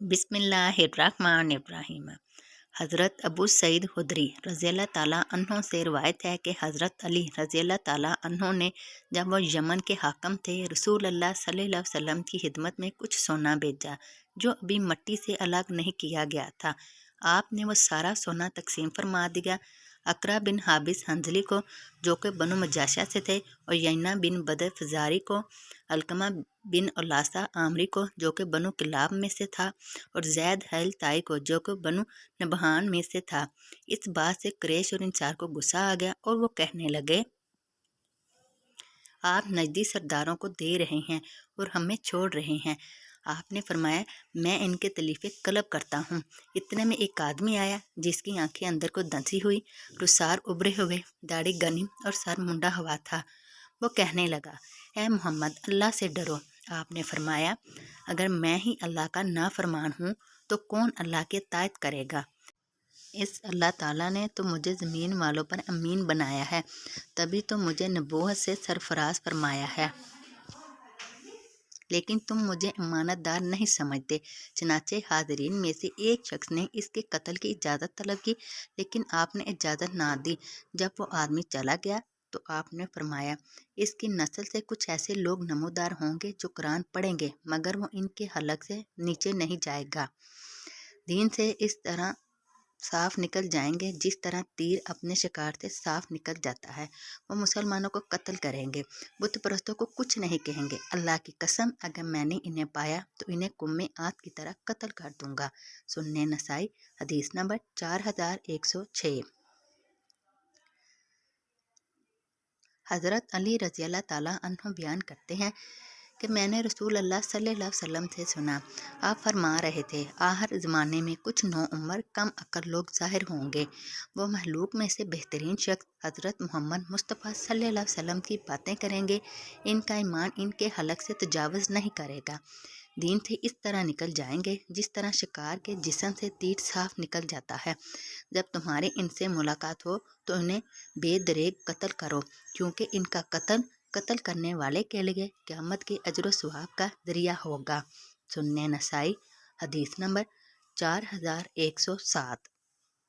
बिस्मिल्लाहिर्रहमानिर्रहीम। हज़रत अबू सईद खुदरी रज़ियल्लाहु ताला अन्हो से रवायत है कि हज़रत अली रज़ियल्लाहु ताला अन्हो ने जब वो यमन के हाकम थे रसूल अल्लाह सल्लल्लाहु अलैहि वसल्लम की खिदमत में कुछ सोना भेजा जो अभी मिट्टी से अलग नहीं किया गया था। आपने वो सारा सोना तकसीम फरमा दिया। अकरा बिन हाबिस हंजली को जो कि बनु मजाशा से थे, और यैना बिन बदर फजारी को, अलकमा बिन उलासा आमरी को जो कि बनु किलाब में से था, और जैद हल ताई को जो कि बनु नबहान में से था। इस बात से कुरैश और इंसार को गुस्सा आ गया और वो कहने लगे, आप नजदी सरदारों को दे रहे हैं और हमें छोड़ रहे हैं। आपने फरमाया, मैं इनके तलीफे कलब करता हूँ। इतने में एक आदमी आया जिसकी आंखें अंदर को धंसी हुई, रुसार उभरे हुए, दाढ़ी गनी और सर मुंडा हुआ था। वो कहने लगा, ए मोहम्मद, अल्लाह से डरो। आपने फरमाया, अगर मैं ही अल्लाह का नाफरमान हूँ तो कौन अल्लाह की इताअत करेगा। इस अल्लाह ताला ने तो मुझे ज़मीन वालों पर अमीन बनाया है, तभी तो मुझे नबूवत से सरफराज फरमाया है, लेकिन तुम मुझे अमानतदार नहीं समझते। चनाचे हाज़रीन में से एक शख्स ने इसके कत्ल की इजाज़त तलब की, लेकिन आपने इजाज़त ना दी। जब वो आदमी चला गया तो आपने फरमाया, इसकी नस्ल से कुछ ऐसे लोग नमूदार होंगे जो कुरान पढ़ेंगे मगर वो इनके हलक से नीचे नहीं जाएगा। दीन से इस तरह साफ निकल जाएंगे जिस तरह तीर अपने शिकार से साफ निकल जाता है। वो मुसलमानों को कत्ल करेंगे, बुत परस्तों को कुछ नहीं कहेंगे। अल्लाह की कसम, अगर मैंने इन्हें पाया तो इन्हें कुम्मे आग की तरह कत्ल कर दूंगा। सुन्ने नसाई, हदीस नंबर 4106। हज़रत अली रज़ियल्लाहु ताला अन्हु बयान करते हैं कि मैंने रसूल अल्लाह सल्लल्लाहु अलैहि वसल्लम से सुना, आप फरमा रहे थे, आखिर ज़माने में कुछ नौ उम्र कम अक्ल लोग ज़ाहिर होंगे। वो महलूक में से बेहतरीन शख्स हज़रत मोहम्मद मुस्तफ़ा सल्लल्लाहु अलैहि वसल्लम की बातें करेंगे। इनका ईमान इनके हलक से तजावुज़ नहीं करेगा। दीन से इस तरह निकल जाएंगे जिस तरह शिकार के जिस्म से तीर साफ निकल जाता है। जब तुम्हारी इनसे मुलाकात हो तो इन्हें बेदरेग कत्ल करो, क्योंकि इनका कत्ल करने वाले के लिए क़यामत के अजर सवाब का ज़रिया होगा। सुन्ने नसाई, हदीस नंबर 4107।